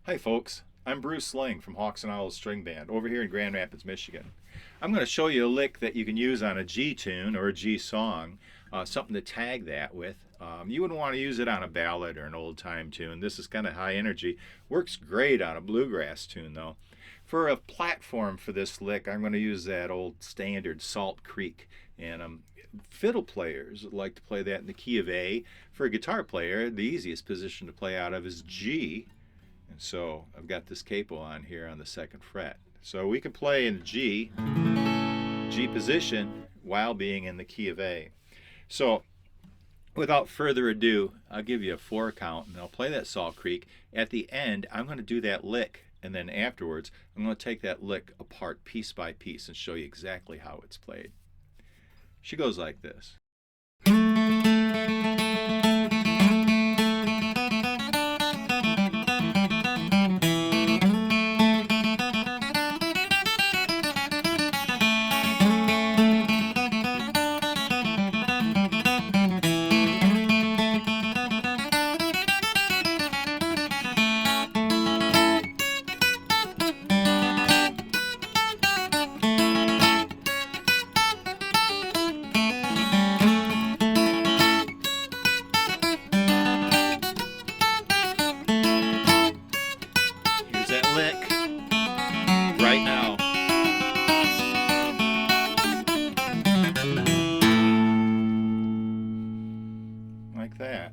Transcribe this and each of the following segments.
Hi folks, I'm Bruce Ling from Hawks and Owls String Band over here in Grand Rapids, Michigan. I'm going to show you a lick that you can use on a G tune or a G song, something to tag that with. You wouldn't want to use it on a ballad or an old time tune. This is kind of high energy. Works great on a bluegrass tune though. For a platform for this lick, I'm going to use that old standard Salt Creek. And fiddle players like to play that in the key of A. For a guitar player, the easiest position to play out of is G. And so I've got this capo on here on the 2nd fret. So we can play in G position while being in the key of A. So without further ado, I'll give you a 4 count and I'll play that Salt Creek. At the end, I'm going to do that lick, and then afterwards I'm going to take that lick apart piece by piece and show you exactly how it's played. She goes like this. That lick right now. Like that.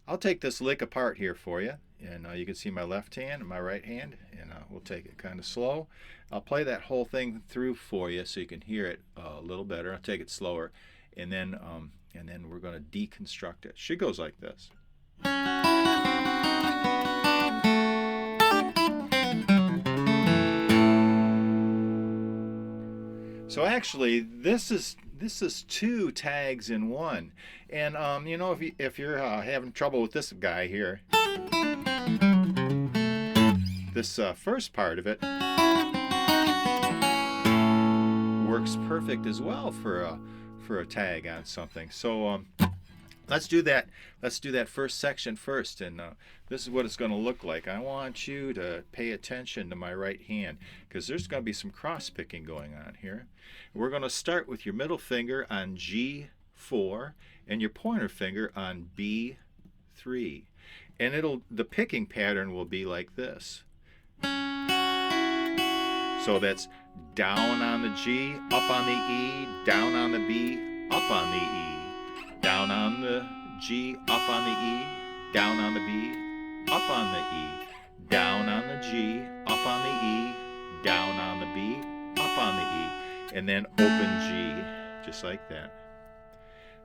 I'll take this lick apart here for you, and you can see my left hand and my right hand, and we'll take it kind of slow. I'll play that whole thing through for you so you can hear it a little better. I'll take it slower, and then we're going to deconstruct it. She goes like this. So actually, this is 2 tags in one, and you know, if you're having trouble with this guy here, this first part of it works perfect as well for a tag on something. So let's do that. Let's do that first section first, and this is what it's going to look like. I want you to pay attention to my right hand because there's going to be some cross picking going on here. We're going to start with your middle finger on G4 and your pointer finger on B3, and the picking pattern will be like this. So that's down on the G, up on the E, down on the B, up on the E, down on the G, up on the E, down on the B, up on the E, down on the G, up on the E, down on the B, up on the E, and then open G, just like that.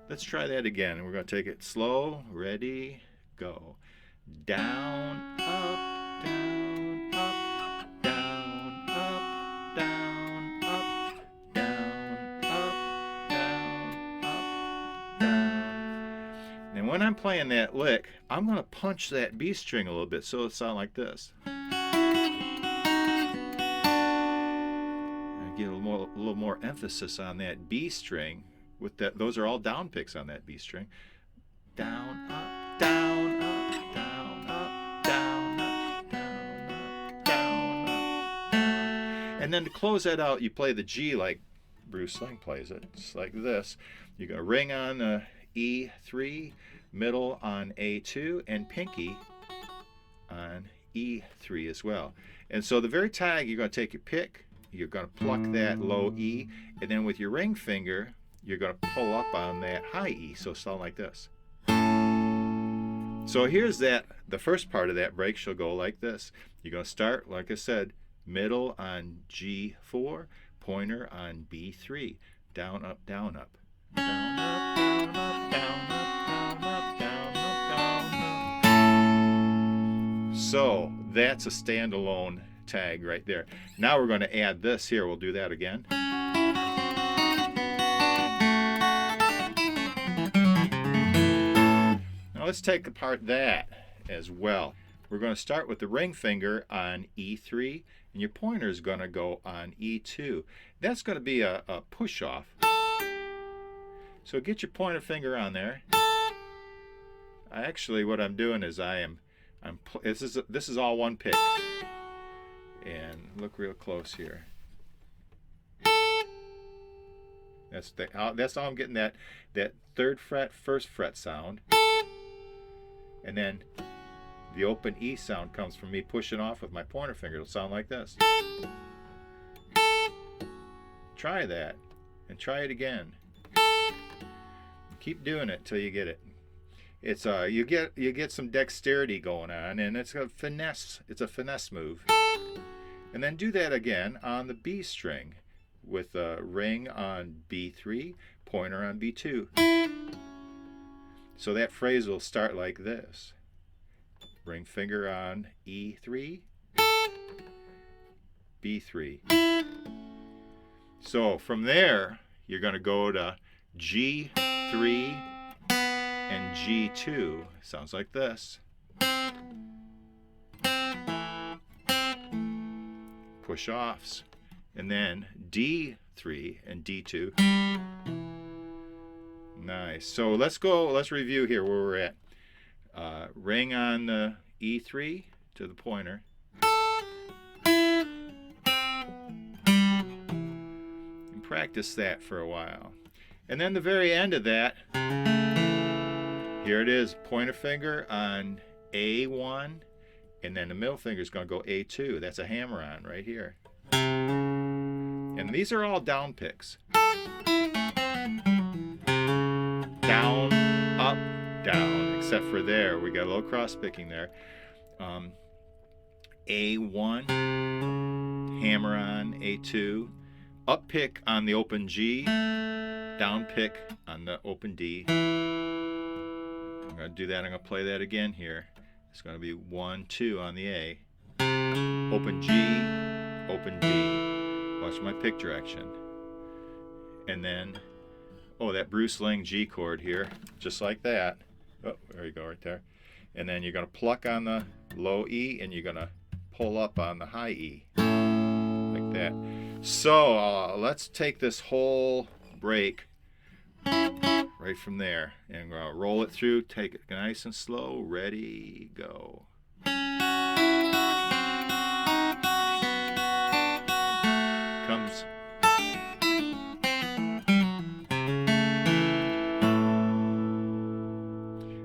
Let's try that again. We're going to take it slow. Ready, go. Down, up, down, up, down, up, down, up, down, up, down, up, down. And when I'm playing that lick, I'm going to punch that B string a little bit so it'll sound like this. Get a little more emphasis on that B string with that. Those are all down picks on that B string. Down, up, down, up, down, up, down, up, down, up, down, up, down. And then to close that out, you play the G like Bruce Ling plays it. It's like this. You got a ring on E3, middle on A2, and pinky on E3 as well. And so the very tag, you're going to take your pick. You're going to pluck that low E, and then with your ring finger, you're going to pull up on that high E, so sound like this. So here's the first part of that break. She'll go like this. You're going to start, like I said, middle on G4, pointer on B3, down, up, down, up. Down, up, down, up, down, up, down, up, down, up, down, up. So that's a standalone tag right there. Now we're going to add this here. We'll do that again. Now let's take apart that as well. We're going to start with the ring finger on E3, and your pointer is going to go on E2. That's going to be a push off. So get your pointer finger on there. Actually, what I'm doing is I am This is all one pick. And look real close here. That's all I'm getting, that 3rd fret, 1st fret sound. And then the open E sound comes from me pushing off with my pointer finger. It'll sound like this. Try that and try it again. Keep doing it till you get it. It's you get some dexterity going on, and it's a finesse. It's a finesse move. And then do that again on the B string with a ring on B3, pointer on B2. So that phrase will start like this. Ring finger on E3, B3. So from there, you're going to go to G3 and G2. Sounds like this. Push offs. And then D3 and D2. Nice. So let's review here where we're at. Ring on the E3 to the pointer. And practice that for a while. And then the very end of that, here it is, pointer finger on A1, and then the middle finger is going to go A2. That's a hammer-on right here. And these are all down picks. Down, up, down, except for there. We got a little cross picking there. A1, hammer on A2, up pick on the open G, down pick on the open D. I'm going to do that. I'm going to play that again here. It's going to be 1, 2 on the A. Open G, open D. Watch my pick direction. And then, that Bruce Ling G chord here, just like that. Oh, there you go, right there. And then you're going to pluck on the low E, and you're going to pull up on the high E, like that. So let's take this whole break right from there, and we're going to roll it through, take it nice and slow, ready, go. Comes.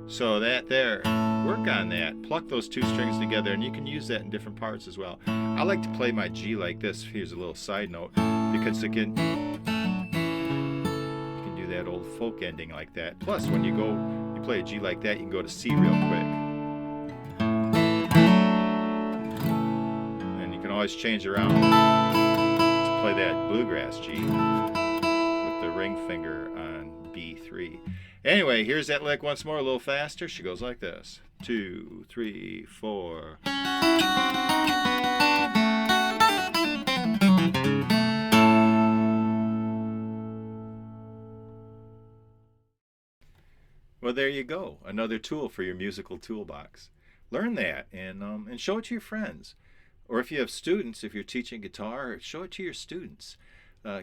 So that there, work on that. Pluck those two strings together, and you can use that in different parts as well. I like to play my G like this. Here's a little side note, because again, you can do that old folk ending like that. Plus, when you play a G like that, you can go to C real quick. And you can always change around to play that bluegrass G with the ring finger on B3. Anyway, here's that lick once more, a little faster. She goes like this. 2, 3, 4. Well, there you go. Another tool for your musical toolbox. Learn that and show it to your friends. Or if you have students, if you're teaching guitar, show it to your students.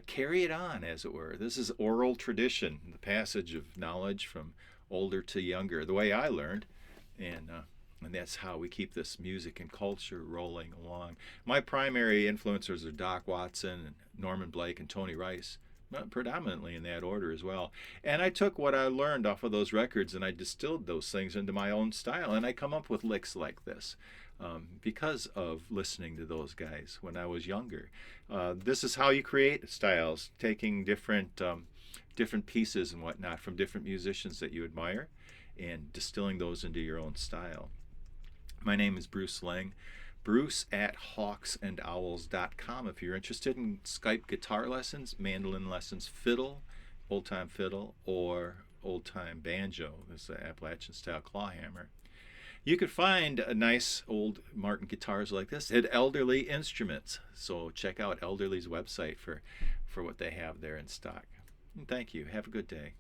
Carry it on, as it were. This is oral tradition, the passage of knowledge from older to younger, the way I learned, and that's how we keep this music and culture rolling along. My primary influencers are Doc Watson, and Norman Blake, and Tony Rice, predominantly in that order as well. And I took what I learned off of those records and I distilled those things into my own style, and I come up with licks like this. Because of listening to those guys when I was younger. This is how you create styles, taking different pieces and whatnot from different musicians that you admire and distilling those into your own style. My name is Bruce Ling. Bruce@hawksandowls.com if you're interested in Skype guitar lessons, mandolin lessons, fiddle, old-time fiddle, or old-time banjo. This is the Appalachian style clawhammer. You could find a nice old Martin guitars like this at Elderly Instruments. So check out Elderly's website for what they have there in stock. And thank you. Have a good day.